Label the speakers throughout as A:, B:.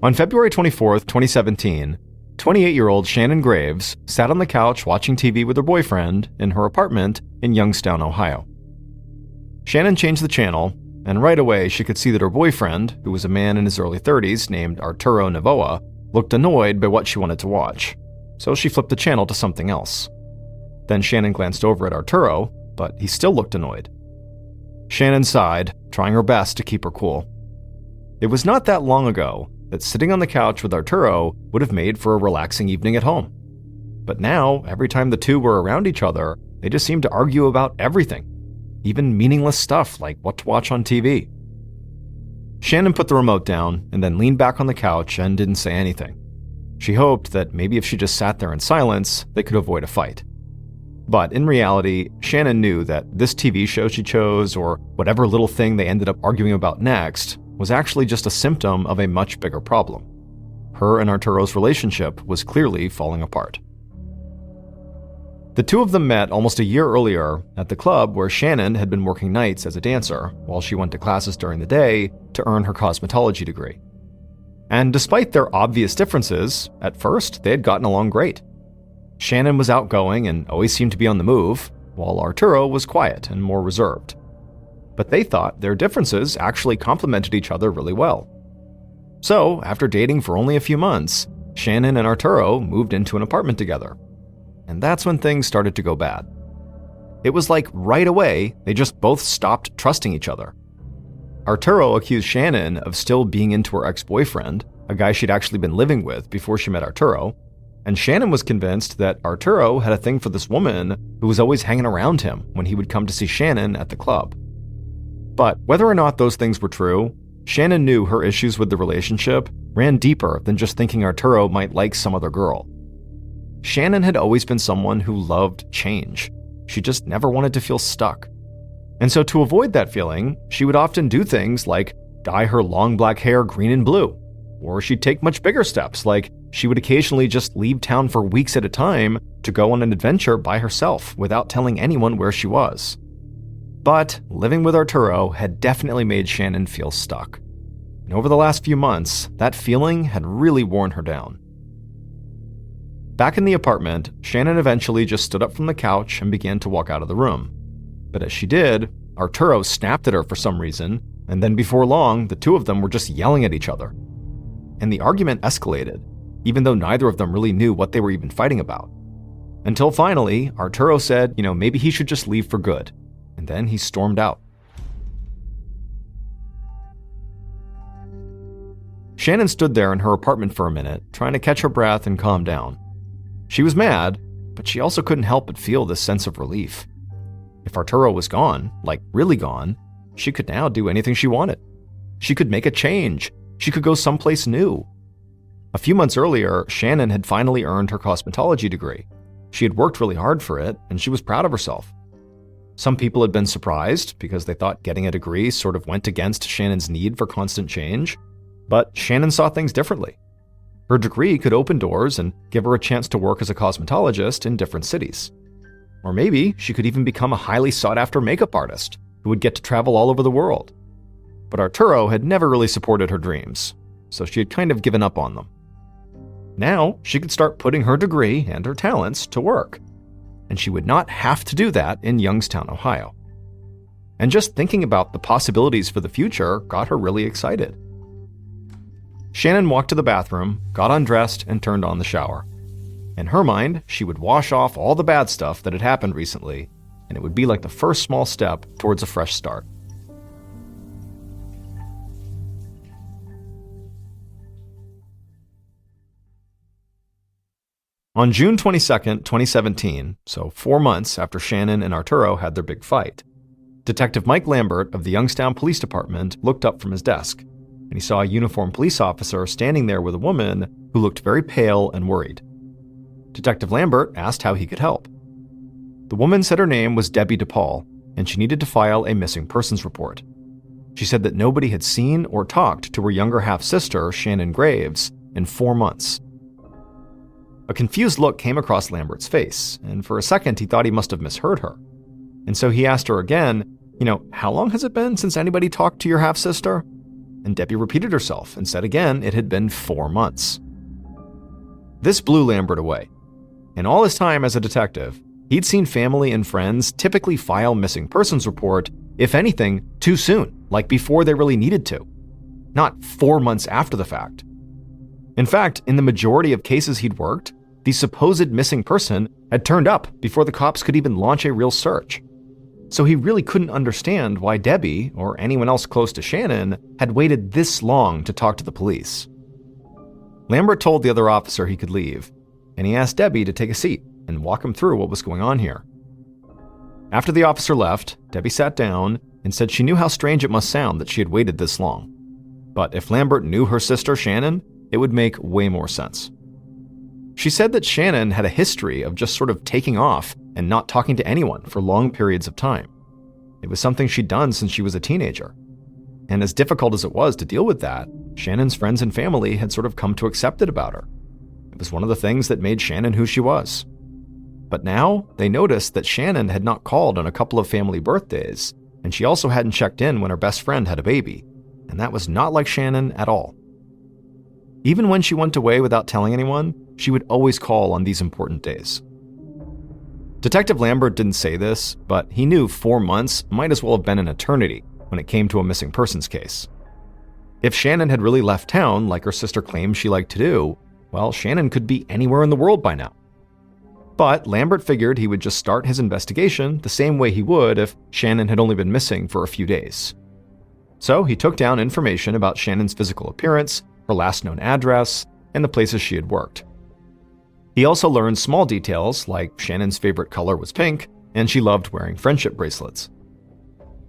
A: On February 24th, 2017, 28-year-old Shannon Graves sat on the couch watching TV with her boyfriend in her apartment in Youngstown, Ohio. Shannon changed the channel, and right away she could see that her boyfriend, who was a man in his early 30s named Arturo Novoa, looked annoyed by what she wanted to watch, so she flipped the channel to something else. Then Shannon glanced over at Arturo, but he still looked annoyed. Shannon sighed, trying her best to keep her cool. It was not that long ago that sitting on the couch with Arturo would have made for a relaxing evening at home. But now, every time the two were around each other, they just seemed to argue about everything, even meaningless stuff like what to watch on TV. Shannon put the remote down and then leaned back on the couch and didn't say anything. She hoped that maybe if she just sat there in silence, they could avoid a fight. But in reality, Shannon knew that this TV show she chose, or whatever little thing they ended up arguing about next, was actually just a symptom of a much bigger problem. Her and Arturo's relationship was clearly falling apart. The two of them met almost a year earlier at the club where Shannon had been working nights as a dancer while she went to classes during the day to earn her cosmetology degree. And despite their obvious differences, at first they had gotten along great. Shannon was outgoing and always seemed to be on the move, while Arturo was quiet and more reserved. But they thought their differences actually complemented each other really well. So, after dating for only a few months, Shannon and Arturo moved into an apartment together. And that's when things started to go bad. It was like right away, they just both stopped trusting each other. Arturo accused Shannon of still being into her ex-boyfriend, a guy she'd actually been living with before she met Arturo, and Shannon was convinced that Arturo had a thing for this woman who was always hanging around him when he would come to see Shannon at the club. But whether or not those things were true, Shannon knew her issues with the relationship ran deeper than just thinking Arturo might like some other girl. Shannon had always been someone who loved change. She just never wanted to feel stuck. And so to avoid that feeling, she would often do things like dye her long black hair green and blue, or she'd take much bigger steps like she would occasionally just leave town for weeks at a time to go on an adventure by herself without telling anyone where she was. But living with Arturo had definitely made Shannon feel stuck. And over the last few months, that feeling had really worn her down. Back in the apartment, Shannon eventually just stood up from the couch and began to walk out of the room. But as she did, Arturo snapped at her for some reason, and then before long, the two of them were just yelling at each other. And the argument escalated, even though neither of them really knew what they were even fighting about. Until finally, Arturo said, maybe he should just leave for good. And then he stormed out. Shannon stood there in her apartment for a minute, trying to catch her breath and calm down. She was mad, but she also couldn't help but feel this sense of relief. If Arturo was gone, like really gone, she could now do anything she wanted. She could make a change. She could go someplace new. A few months earlier, Shannon had finally earned her cosmetology degree. She had worked really hard for it, and she was proud of herself. Some people had been surprised because they thought getting a degree sort of went against Shannon's need for constant change, but Shannon saw things differently. Her degree could open doors and give her a chance to work as a cosmetologist in different cities. Or maybe she could even become a highly sought-after makeup artist who would get to travel all over the world. But Arturo had never really supported her dreams, so she had kind of given up on them. Now, she could start putting her degree and her talents to work, and she would not have to do that in Youngstown, Ohio. And just thinking about the possibilities for the future got her really excited. Shannon walked to the bathroom, got undressed, and turned on the shower. In her mind, she would wash off all the bad stuff that had happened recently, and it would be like the first small step towards a fresh start. On June 22, 2017, so 4 months after Shannon and Arturo had their big fight, Detective Mike Lambert of the Youngstown Police Department looked up from his desk, and he saw a uniformed police officer standing there with a woman who looked very pale and worried. Detective Lambert asked how he could help. The woman said her name was Debbie DePaul, and she needed to file a missing persons report. She said that nobody had seen or talked to her younger half-sister, Shannon Graves, in 4 months. A confused look came across Lambert's face, and for a second he thought he must have misheard her. And so he asked her again, how long has it been since anybody talked to your half-sister? and Debbie repeated herself and said again it had been 4 months. This blew Lambert away. In all his time as a detective, he'd seen family and friends typically file missing persons report, if anything, too soon, like before they really needed to, not 4 months after the fact. In fact, in the majority of cases he'd worked, the supposed missing person had turned up before the cops could even launch a real search. So he really couldn't understand why Debbie, or anyone else close to Shannon, had waited this long to talk to the police. Lambert told the other officer he could leave, and he asked Debbie to take a seat and walk him through what was going on here. After the officer left, Debbie sat down and said she knew how strange it must sound that she had waited this long. But if Lambert knew her sister Shannon, it would make way more sense. She said that Shannon had a history of just sort of taking off and not talking to anyone for long periods of time. It was something she'd done since she was a teenager. And as difficult as it was to deal with that, Shannon's friends and family had sort of come to accept it about her. It was one of the things that made Shannon who she was. But now they noticed that Shannon had not called on a couple of family birthdays, and she also hadn't checked in when her best friend had a baby, and that was not like Shannon at all. Even when she went away without telling anyone, she would always call on these important days. Detective Lambert didn't say this, but he knew 4 months might as well have been an eternity when it came to a missing persons case. If Shannon had really left town like her sister claimed she liked to do, well, Shannon could be anywhere in the world by now. But Lambert figured he would just start his investigation the same way he would if Shannon had only been missing for a few days. So he took down information about Shannon's physical appearance, her last known address, and the places she had worked. He also learned small details like Shannon's favorite color was pink, and she loved wearing friendship bracelets.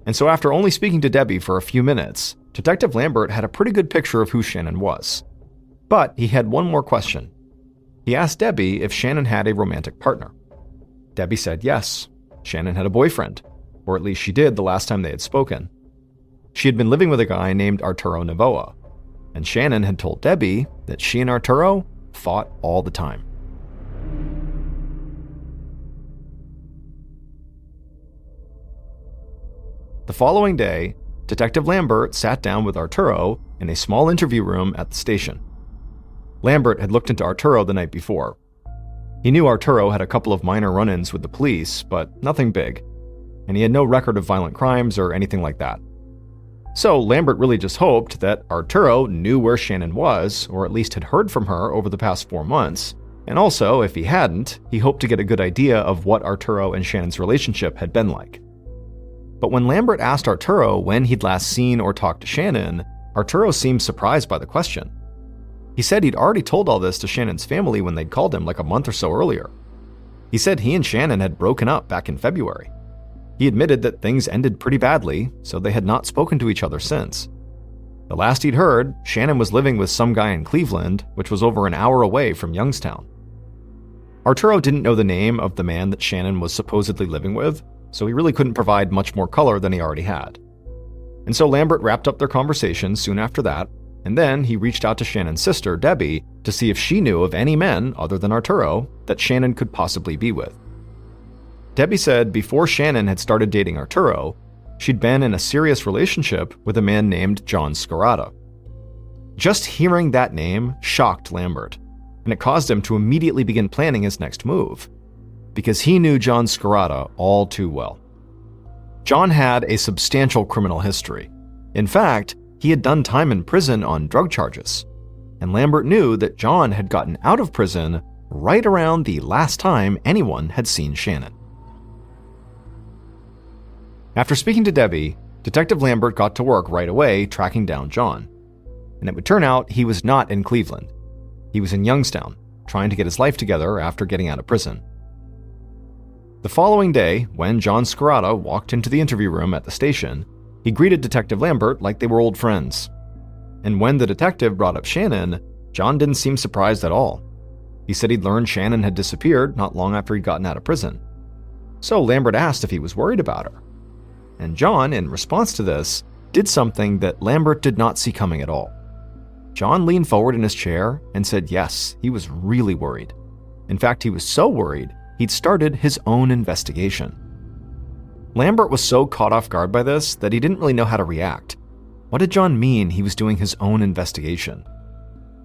A: And so after only speaking to Debbie for a few minutes, Detective Lambert had a pretty good picture of who Shannon was. But he had one more question. He asked Debbie if Shannon had a romantic partner. Debbie said yes, Shannon had a boyfriend, or at least she did the last time they had spoken. She had been living with a guy named Arturo Novoa, and Shannon had told Debbie that she and Arturo fought all the time. The following day, Detective Lambert sat down with Arturo in a small interview room at the station. Lambert had looked into Arturo the night before. He knew Arturo had a couple of minor run-ins with the police, but nothing big, and he had no record of violent crimes or anything like that. So Lambert really just hoped that Arturo knew where Shannon was, or at least had heard from her over the past 4 months, and also, if he hadn't, he hoped to get a good idea of what Arturo and Shannon's relationship had been like. But when Lambert asked Arturo when he'd last seen or talked to Shannon, Arturo seemed surprised by the question. He said he'd already told all this to Shannon's family when they'd called him like a month or so earlier. He said he and Shannon had broken up back in February. He admitted that things ended pretty badly, so they had not spoken to each other since. The last he'd heard, Shannon was living with some guy in Cleveland, which was over an hour away from Youngstown. Arturo didn't know the name of the man that Shannon was supposedly living with, so he really couldn't provide much more color than he already had. And so Lambert wrapped up their conversation soon after that, and then he reached out to Shannon's sister, Debbie, to see if she knew of any men, other than Arturo, that Shannon could possibly be with. Debbie said before Shannon had started dating Arturo, she'd been in a serious relationship with a man named John Scarata. Just hearing that name shocked Lambert, and it caused him to immediately begin planning his next move, because he knew John Scarata all too well. John had a substantial criminal history. In fact, he had done time in prison on drug charges, and Lambert knew that John had gotten out of prison right around the last time anyone had seen Shannon. After speaking to Debbie, Detective Lambert got to work right away tracking down John, and it would turn out he was not in Cleveland. He was in Youngstown, trying to get his life together after getting out of prison. The following day, when John Scarata walked into the interview room at the station, he greeted Detective Lambert like they were old friends. And when the detective brought up Shannon, John didn't seem surprised at all. He said he'd learned Shannon had disappeared not long after he'd gotten out of prison. So Lambert asked if he was worried about her. And John, in response to this, did something that Lambert did not see coming at all. John leaned forward in his chair and said yes, he was really worried. In fact, he was so worried, he'd started his own investigation. Lambert was so caught off guard by this that he didn't really know how to react. What did John mean he was doing his own investigation?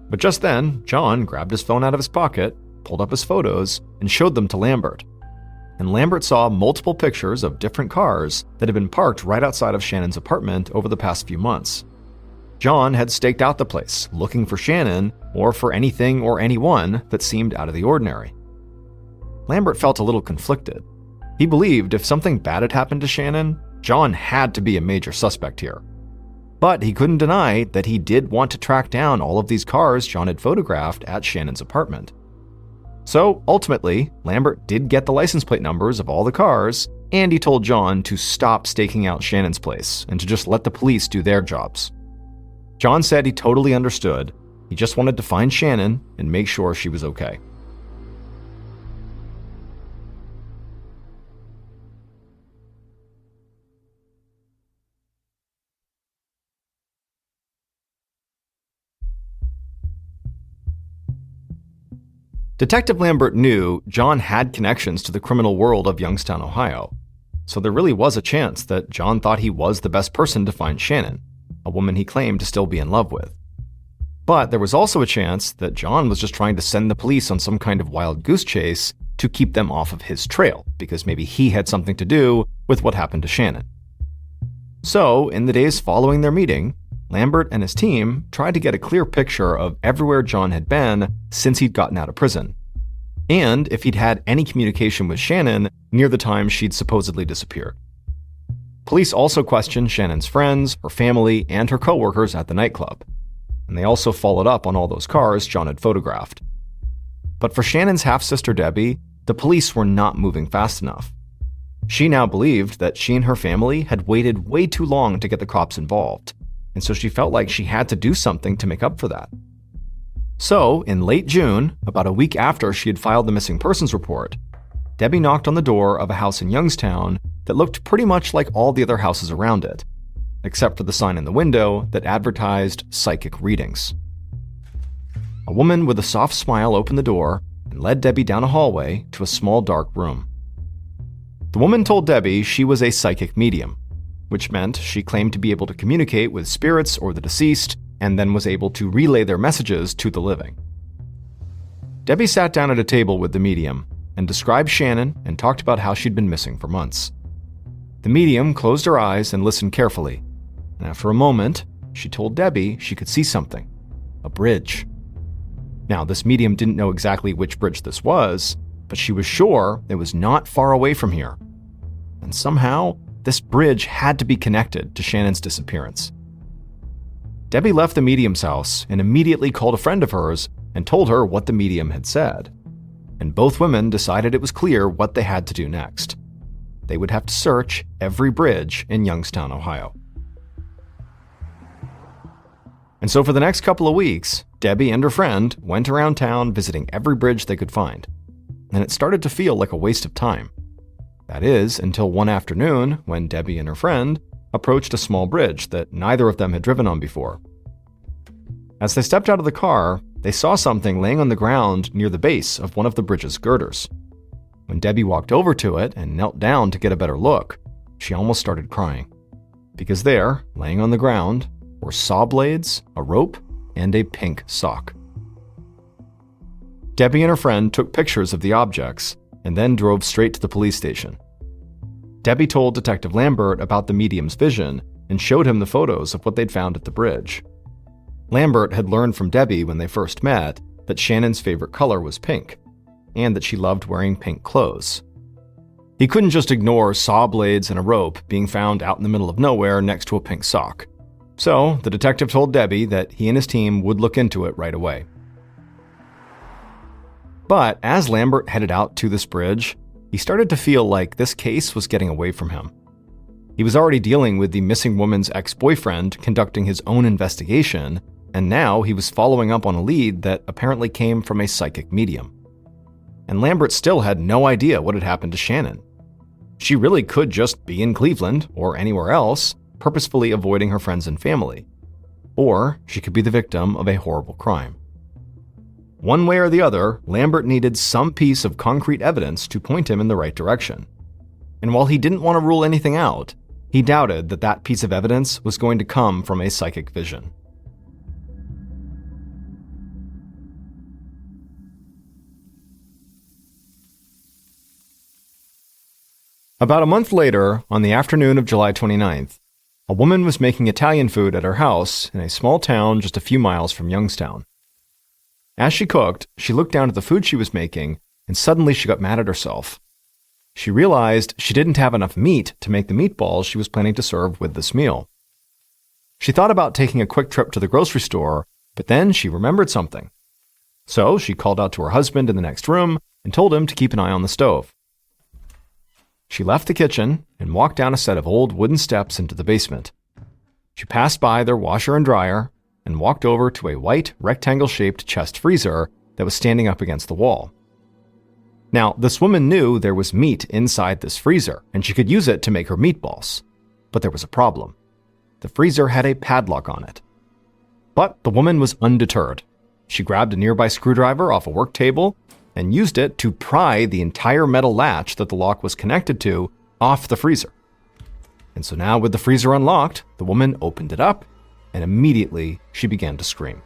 A: But just then, John grabbed his phone out of his pocket, pulled up his photos, and showed them to Lambert. And Lambert saw multiple pictures of different cars that had been parked right outside of Shannon's apartment over the past few months. John had staked out the place, looking for Shannon or for anything or anyone that seemed out of the ordinary. Lambert felt a little conflicted. He believed if something bad had happened to Shannon, John had to be a major suspect here. But he couldn't deny that he did want to track down all of these cars John had photographed at Shannon's apartment. So ultimately, Lambert did get the license plate numbers of all the cars, and he told John to stop staking out Shannon's place and to just let the police do their jobs. John said he totally understood. He just wanted to find Shannon and make sure she was okay. Detective Lambert knew John had connections to the criminal world of Youngstown, Ohio, so there really was a chance that John thought he was the best person to find Shannon, a woman he claimed to still be in love with. But there was also a chance that John was just trying to send the police on some kind of wild goose chase to keep them off of his trail, because maybe he had something to do with what happened to Shannon. So, in the days following their meeting, Lambert and his team tried to get a clear picture of everywhere John had been since he'd gotten out of prison, and if he'd had any communication with Shannon near the time she'd supposedly disappeared. Police also questioned Shannon's friends, her family, and her coworkers at the nightclub, and they also followed up on all those cars John had photographed. But for Shannon's half-sister Debbie, the police were not moving fast enough. She now believed that she and her family had waited way too long to get the cops involved, and so she felt like she had to do something to make up for that. So, in late June, about a week after she had filed the missing persons report, Debbie knocked on the door of a house in Youngstown that looked pretty much like all the other houses around it, except for the sign in the window that advertised psychic readings. A woman with a soft smile opened the door and led Debbie down a hallway to a small dark room. The woman told Debbie she was a psychic medium, which meant she claimed to be able to communicate with spirits or the deceased, and then was able to relay their messages to the living. Debbie sat down at a table with the medium and described Shannon and talked about how she'd been missing for months. The medium closed her eyes and listened carefully, and after a moment, she told Debbie she could see something: a bridge. Now, this medium didn't know exactly which bridge this was, but she was sure it was not far away from here. And somehow, this bridge had to be connected to Shannon's disappearance. Debbie left the medium's house and immediately called a friend of hers and told her what the medium had said. And both women decided it was clear what they had to do next. They would have to search every bridge in Youngstown, Ohio. And so for the next couple of weeks, Debbie and her friend went around town visiting every bridge they could find. And it started to feel like a waste of time. That is, until one afternoon when Debbie and her friend approached a small bridge that neither of them had driven on before. As they stepped out of the car, they saw something laying on the ground near the base of one of the bridge's girders. When Debbie walked over to it and knelt down to get a better look, she almost started crying. Because there, laying on the ground, were saw blades, a rope, and a pink sock. Debbie and her friend took pictures of the objects and then drove straight to the police station. Debbie told Detective Lambert about the medium's vision and showed him the photos of what they'd found at the bridge. Lambert had learned from Debbie when they first met that Shannon's favorite color was pink, and that she loved wearing pink clothes. He couldn't just ignore saw blades and a rope being found out in the middle of nowhere next to a pink sock. So, the detective told Debbie that he and his team would look into it right away. But as Lambert headed out to this bridge, he started to feel like this case was getting away from him. He was already dealing with the missing woman's ex-boyfriend conducting his own investigation, and now he was following up on a lead that apparently came from a psychic medium. And Lambert still had no idea what had happened to Shannon. She really could just be in Cleveland or anywhere else, purposefully avoiding her friends and family. Or she could be the victim of a horrible crime. One way or the other, Lambert needed some piece of concrete evidence to point him in the right direction. And while he didn't want to rule anything out, He doubted that that piece of evidence was going to come from a psychic vision. About a month later, on the afternoon of July 29th, a woman was making Italian food at her house in a small town just a few miles from Youngstown. As she cooked, she looked down at the food she was making, and suddenly she got mad at herself. She realized she didn't have enough meat to make the meatballs she was planning to serve with this meal. She thought about taking a quick trip to the grocery store, but then she remembered something. So she called out to her husband in the next room and told him to keep an eye on the stove. She left the kitchen and walked down a set of old wooden steps into the basement. She passed by their washer and dryer and walked over to a white, rectangle-shaped chest freezer that was standing up against the wall. Now, this woman knew there was meat inside this freezer, and she could use it to make her meatballs. But there was a problem. The freezer had a padlock on it. But the woman was undeterred. She grabbed a nearby screwdriver off a work table and used it to pry the entire metal latch that the lock was connected to off the freezer. And so now, with the freezer unlocked, the woman opened it up, and immediately she began to scream.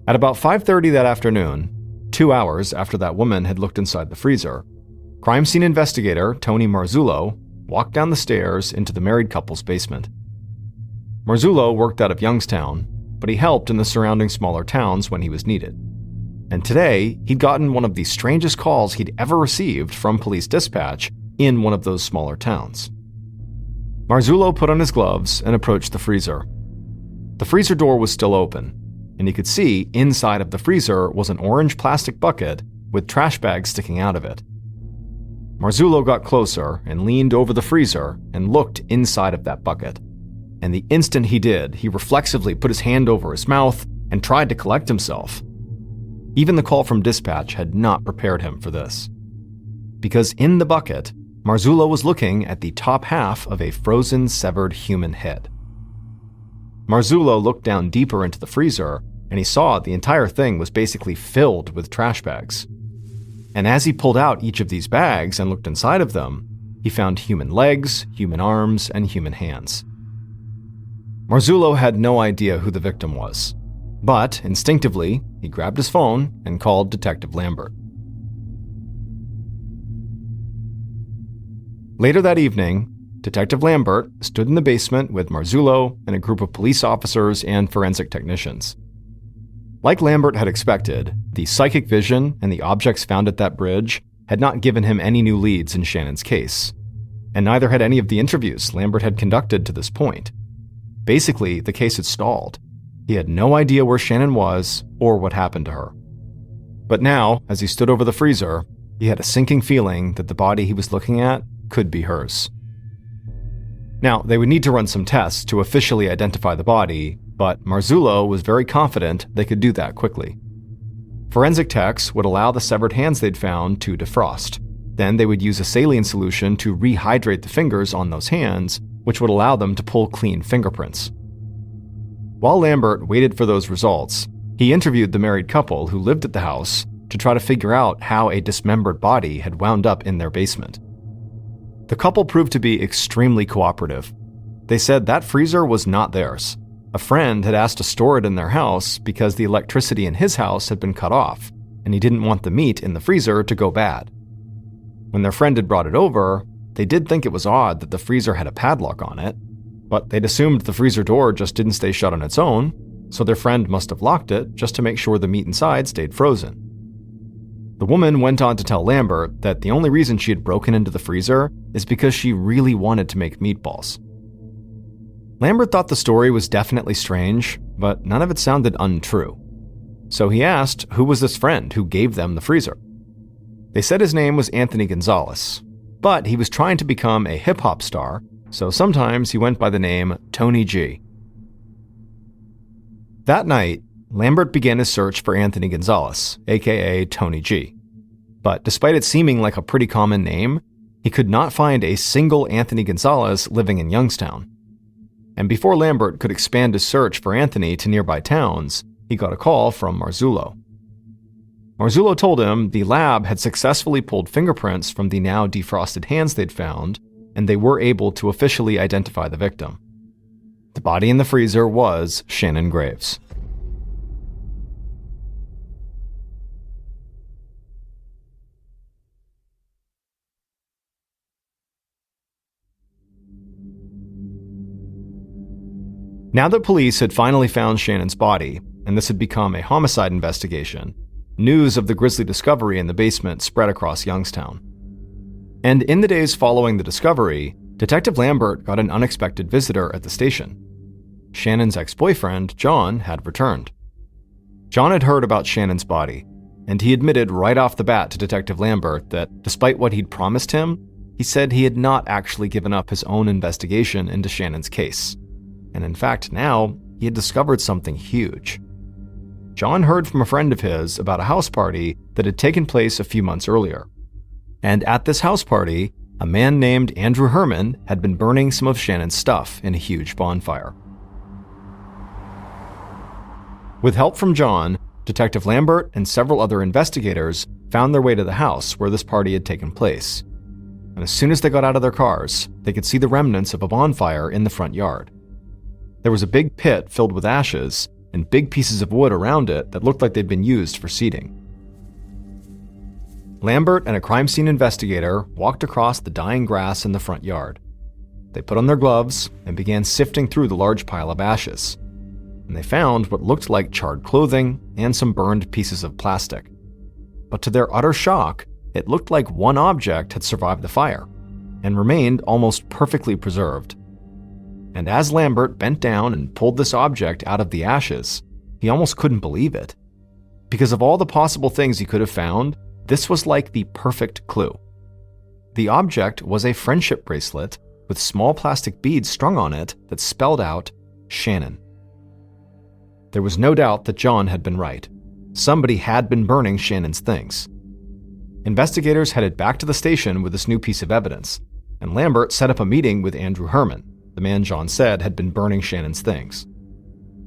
A: At about 5:30 that afternoon, 2 hours after that woman had looked inside the freezer, crime scene investigator Tony Marzullo walked down the stairs into the married couple's basement. Marzullo worked out of Youngstown, but he helped in the surrounding smaller towns when he was needed. And today, he'd gotten one of the strangest calls he'd ever received from police dispatch in one of those smaller towns. Marzullo put on his gloves and approached the freezer. The freezer door was still open, and he could see inside of the freezer was an orange plastic bucket with trash bags sticking out of it. Marzullo got closer and leaned over the freezer and looked inside of that bucket. And the instant he did, he reflexively put his hand over his mouth and tried to collect himself. Even the call from dispatch had not prepared him for this. Because in the bucket, Marzullo was looking at the top half of a frozen, severed human head. Marzullo looked down deeper into the freezer, and he saw the entire thing was basically filled with trash bags. And as he pulled out each of these bags and looked inside of them, he found human legs, human arms, and human hands. Marzullo had no idea who the victim was, but instinctively, he grabbed his phone and called Detective Lambert. Later that evening, Detective Lambert stood in the basement with Marzullo and a group of police officers and forensic technicians. Like Lambert had expected, the psychic vision and the objects found at that bridge had not given him any new leads in Shannon's case, and neither had any of the interviews Lambert had conducted to this point. Basically, the case had stalled. He had no idea where Shannon was or what happened to her. But now, as he stood over the freezer, he had a sinking feeling that the body he was looking at could be hers. Now, they would need to run some tests to officially identify the body, but Marzullo was very confident they could do that quickly. Forensic techs would allow the severed hands they'd found to defrost. Then they would use a saline solution to rehydrate the fingers on those hands, which would allow them to pull clean fingerprints. While Lambert waited for those results, he interviewed the married couple who lived at the house to try to figure out how a dismembered body had wound up in their basement. The couple proved to be extremely cooperative. They said that freezer was not theirs. A friend had asked to store it in their house because the electricity in his house had been cut off, and he didn't want the meat in the freezer to go bad. When their friend had brought it over, they did think it was odd that the freezer had a padlock on it, but they'd assumed the freezer door just didn't stay shut on its own, so their friend must have locked it just to make sure the meat inside stayed frozen. The woman went on to tell Lambert that the only reason she had broken into the freezer is because she really wanted to make meatballs. Lambert thought the story was definitely strange, but none of it sounded untrue. So he asked who was this friend who gave them the freezer. They said his name was Anthony Gonzalez, but he was trying to become a hip-hop star, so sometimes he went by the name Tony G. That night, Lambert began his search for Anthony Gonzalez, aka Tony G. But despite it seeming like a pretty common name, he could not find a single Anthony Gonzalez living in Youngstown. And before Lambert could expand his search for Anthony to nearby towns, he got a call from Marzullo. Marzullo told him the lab had successfully pulled fingerprints from the now defrosted hands they'd found, and they were able to officially identify the victim. The body in the freezer was Shannon Graves. Now that police had finally found Shannon's body, and this had become a homicide investigation, news of the grisly discovery in the basement spread across Youngstown. And in the days following the discovery, Detective Lambert got an unexpected visitor at the station. Shannon's ex-boyfriend, John, had returned. John had heard about Shannon's body, and he admitted right off the bat to Detective Lambert that despite what he'd promised him, he said he had not actually given up his own investigation into Shannon's case. And in fact, now, he had discovered something huge. John heard from a friend of his about a house party that had taken place a few months earlier. And at this house party, a man named Andrew Herman had been burning some of Shannon's stuff in a huge bonfire. With help from John, Detective Lambert and several other investigators found their way to the house where this party had taken place. And as soon as they got out of their cars, they could see the remnants of a bonfire in the front yard. There was a big pit filled with ashes and big pieces of wood around it that looked like they'd been used for seating. Lambert and a crime scene investigator walked across the dying grass in the front yard. They put on their gloves and began sifting through the large pile of ashes. And they found what looked like charred clothing and some burned pieces of plastic. But to their utter shock, it looked like one object had survived the fire and remained almost perfectly preserved. And as Lambert bent down and pulled this object out of the ashes, he almost couldn't believe it. Because of all the possible things he could have found, this was like the perfect clue. The object was a friendship bracelet with small plastic beads strung on it that spelled out Shannon. There was no doubt that John had been right. Somebody had been burning Shannon's things. Investigators headed back to the station with this new piece of evidence, and Lambert set up a meeting with Andrew Herman, the man John said had been burning Shannon's things.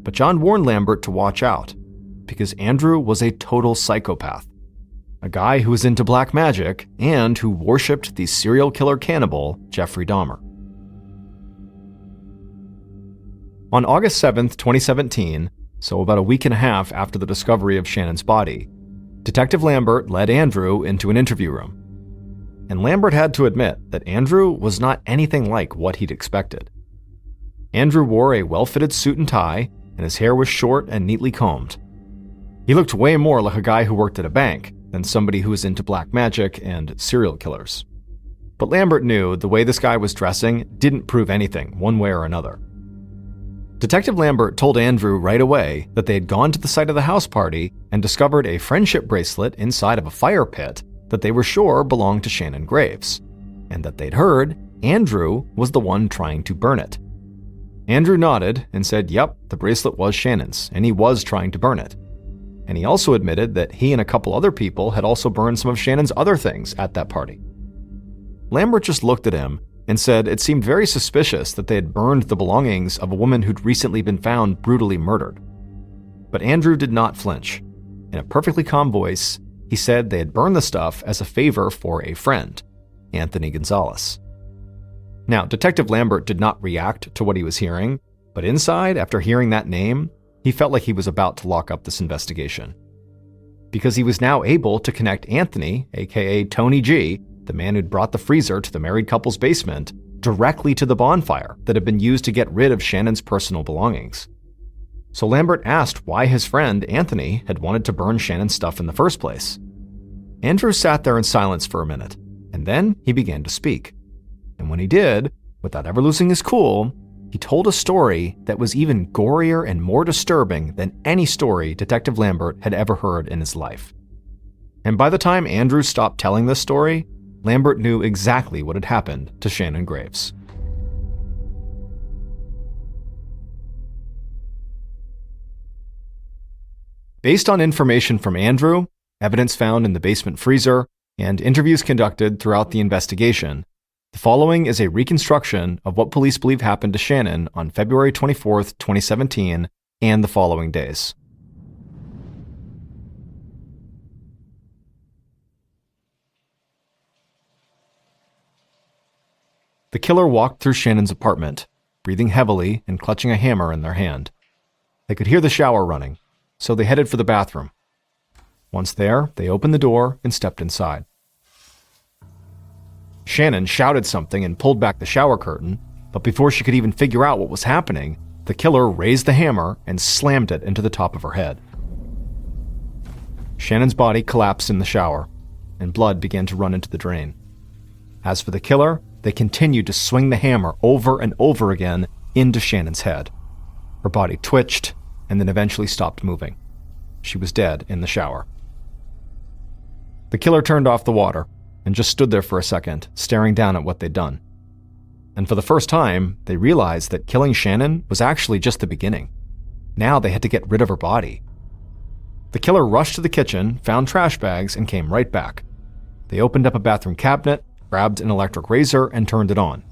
A: But John warned Lambert to watch out, because Andrew was a total psychopath. A guy who was into black magic and who worshipped the serial killer cannibal Jeffrey Dahmer. On August 7th, 2017, so about a week and a half after the discovery of Shannon's body, Detective Lambert led Andrew into an interview room. And Lambert had to admit that Andrew was not anything like what he'd expected. Andrew wore a well-fitted suit and tie, and his hair was short and neatly combed. He looked way more like a guy who worked at a bank than somebody who was into black magic and serial killers. But Lambert knew the way this guy was dressing didn't prove anything one way or another. Detective Lambert told Andrew right away that they had gone to the site of the house party and discovered a friendship bracelet inside of a fire pit that they were sure belonged to Shannon Graves, and that they'd heard Andrew was the one trying to burn it. Andrew nodded and said, yep, the bracelet was Shannon's, and he was trying to burn it. And he also admitted that he and a couple other people had also burned some of Shannon's other things at that party. Lambert just looked at him and said it seemed very suspicious that they had burned the belongings of a woman who'd recently been found brutally murdered. But Andrew did not flinch. In a perfectly calm voice, he said they had burned the stuff as a favor for a friend, Anthony Gonzalez. Now, Detective Lambert did not react to what he was hearing, but inside, after hearing that name, he felt like he was about to lock up this investigation. Because he was now able to connect Anthony, aka Tony G, the man who'd brought the freezer to the married couple's basement, directly to the bonfire that had been used to get rid of Shannon's personal belongings. So Lambert asked why his friend, Anthony, had wanted to burn Shannon's stuff in the first place. Andrew sat there in silence for a minute, and then he began to speak. And when he did, without ever losing his cool, he told a story that was even gorier and more disturbing than any story Detective Lambert had ever heard in his life. And by the time Andrew stopped telling this story, Lambert knew exactly what had happened to Shannon Graves. Based on information from Andrew, evidence found in the basement freezer, and interviews conducted throughout the investigation, the following is a reconstruction of what police believe happened to Shannon on February 24, 2017, and the following days. The killer walked through Shannon's apartment, breathing heavily and clutching a hammer in their hand. They could hear the shower running, so they headed for the bathroom. Once there, they opened the door and stepped inside. Shannon shouted something and pulled back the shower curtain, but before she could even figure out what was happening, the killer raised the hammer and slammed it into the top of her head. Shannon's body collapsed in the shower, and blood began to run into the drain. As for the killer, they continued to swing the hammer over and over again into Shannon's head. Her body twitched and then eventually stopped moving. She was dead in the shower. The killer turned off the water and just stood there for a second, staring down at what they'd done. And for the first time, they realized that killing Shannon was actually just the beginning. Now they had to get rid of her body. The killer rushed to the kitchen, found trash bags, and came right back. They opened up a bathroom cabinet, grabbed an electric razor, and turned it on.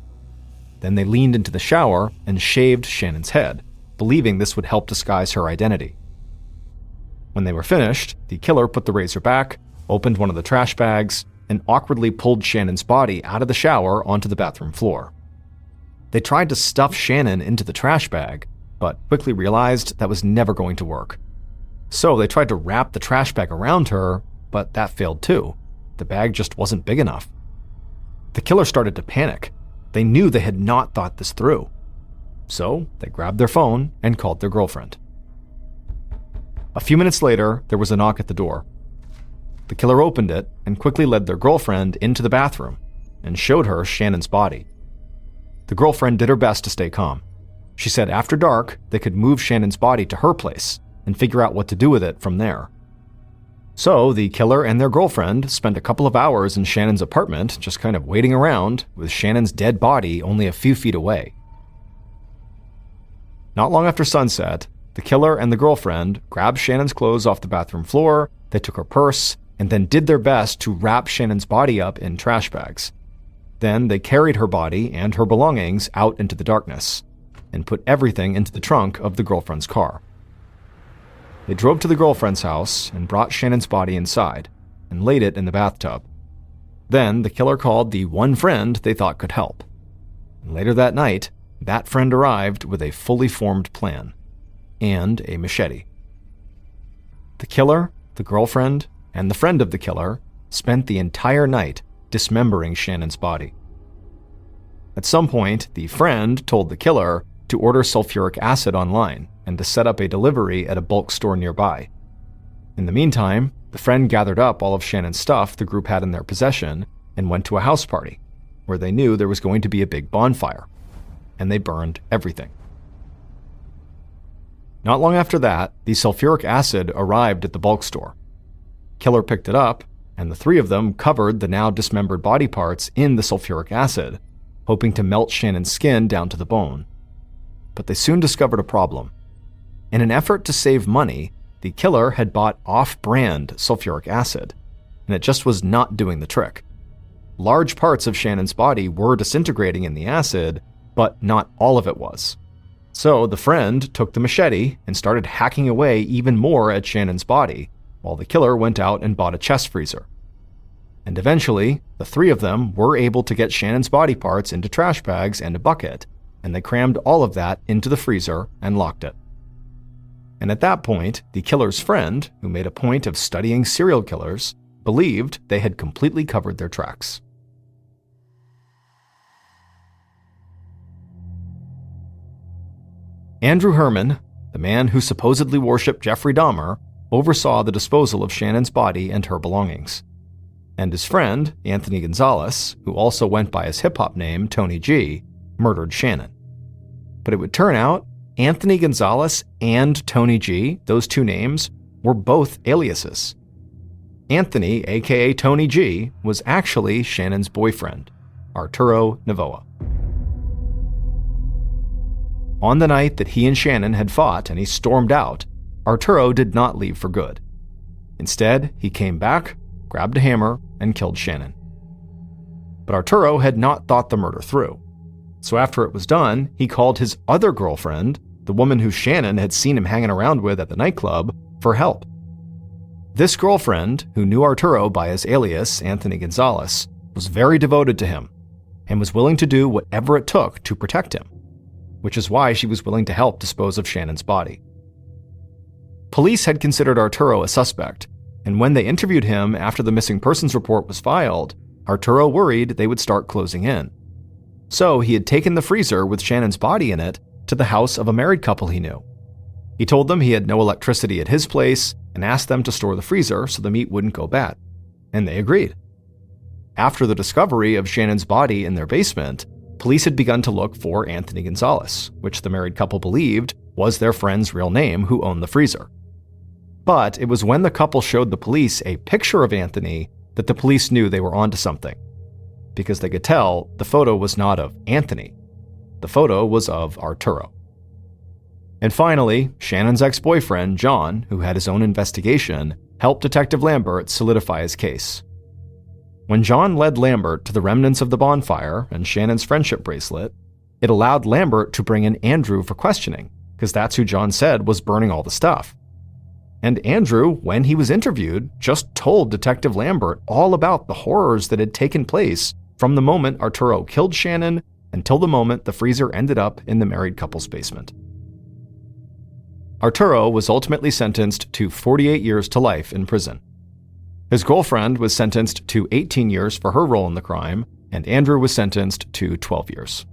A: Then they leaned into the shower and shaved Shannon's head, believing this would help disguise her identity. When they were finished, the killer put the razor back, opened one of the trash bags, and awkwardly pulled Shannon's body out of the shower onto the bathroom floor. They tried to stuff Shannon into the trash bag, but quickly realized that was never going to work. So they tried to wrap the trash bag around her, but that failed too. The bag just wasn't big enough. The killer started to panic. They knew they had not thought this through. So they grabbed their phone and called their girlfriend. A few minutes later, there was a knock at the door. The killer opened it and quickly led their girlfriend into the bathroom and showed her Shannon's body. The girlfriend did her best to stay calm. She said after dark, they could move Shannon's body to her place and figure out what to do with it from there. So the killer and their girlfriend spent a couple of hours in Shannon's apartment just kind of waiting around with Shannon's dead body only a few feet away. Not long after sunset, the killer and the girlfriend grabbed Shannon's clothes off the bathroom floor, they took her purse, and then did their best to wrap Shannon's body up in trash bags. Then they carried her body and her belongings out into the darkness and put everything into the trunk of the girlfriend's car. They drove to the girlfriend's house and brought Shannon's body inside and laid it in the bathtub. Then the killer called the one friend they thought could help. And later that night, that friend arrived with a fully formed plan and a machete. The killer, the girlfriend, and the friend of the killer spent the entire night dismembering Shannon's body. At some point, the friend told the killer to order sulfuric acid online and to set up a delivery at a bulk store nearby. In the meantime, the friend gathered up all of Shannon's stuff the group had in their possession and went to a house party, where they knew there was going to be a big bonfire, and they burned everything. Not long after that, the sulfuric acid arrived at the bulk store. Killer picked it up, and the three of them covered the now dismembered body parts in the sulfuric acid, hoping to melt Shannon's skin down to the bone. But they soon discovered a problem. In an effort to save money, the killer had bought off-brand sulfuric acid, and it just was not doing the trick. Large parts of Shannon's body were disintegrating in the acid, but not all of it was. So the friend took the machete and started hacking away even more at Shannon's body, while the killer went out and bought a chest freezer. And eventually, the three of them were able to get Shannon's body parts into trash bags and a bucket, and they crammed all of that into the freezer and locked it. And at that point, the killer's friend, who made a point of studying serial killers, believed they had completely covered their tracks. Andrew Herman, the man who supposedly worshipped Jeffrey Dahmer, oversaw the disposal of Shannon's body and her belongings. And his friend, Anthony Gonzalez, who also went by his hip-hop name Tony G, murdered Shannon. But it would turn out Anthony Gonzalez and Tony G, those two names, were both aliases. Anthony, aka Tony G, was actually Shannon's boyfriend, Arturo Novoa. On the night that he and Shannon had fought and he stormed out, Arturo did not leave for good. Instead, he came back, grabbed a hammer, and killed Shannon. But Arturo had not thought the murder through. So after it was done, he called his other girlfriend, the woman who Shannon had seen him hanging around with at the nightclub, for help. This girlfriend, who knew Arturo by his alias, Anthony Gonzalez, was very devoted to him, and was willing to do whatever it took to protect him, which is why she was willing to help dispose of Shannon's body. Police had considered Arturo a suspect, and when they interviewed him after the missing persons report was filed, Arturo worried they would start closing in. So he had taken the freezer with Shannon's body in it to the house of a married couple he knew. He told them he had no electricity at his place and asked them to store the freezer so the meat wouldn't go bad, and they agreed. After the discovery of Shannon's body in their basement, police had begun to look for Anthony Gonzalez, which the married couple believed was their friend's real name who owned the freezer. But it was when the couple showed the police a picture of Anthony that the police knew they were onto something, because they could tell the photo was not of Anthony. The photo was of Arturo. And finally, Shannon's ex-boyfriend, John, who had his own investigation, helped Detective Lambert solidify his case. When John led Lambert to the remnants of the bonfire and Shannon's friendship bracelet, it allowed Lambert to bring in Andrew for questioning, because that's who John said was burning all the stuff. And Andrew, when he was interviewed, just told Detective Lambert all about the horrors that had taken place from the moment Arturo killed Shannon until the moment the freezer ended up in the married couple's basement. Arturo was ultimately sentenced to 48 years to life in prison. His girlfriend was sentenced to 18 years for her role in the crime, and Andrew was sentenced to 12 years.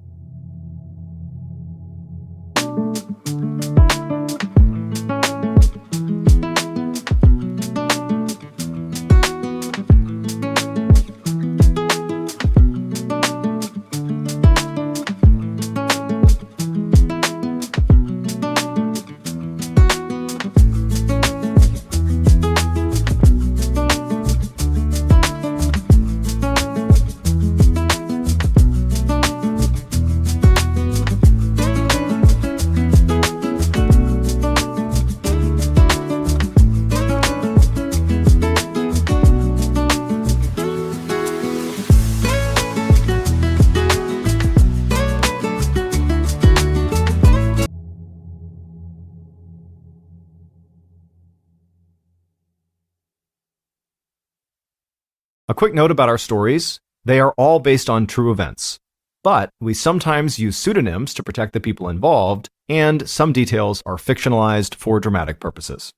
A: A quick note about our stories: they are all based on true events, but we sometimes use pseudonyms to protect the people involved, and some details are fictionalized for dramatic purposes.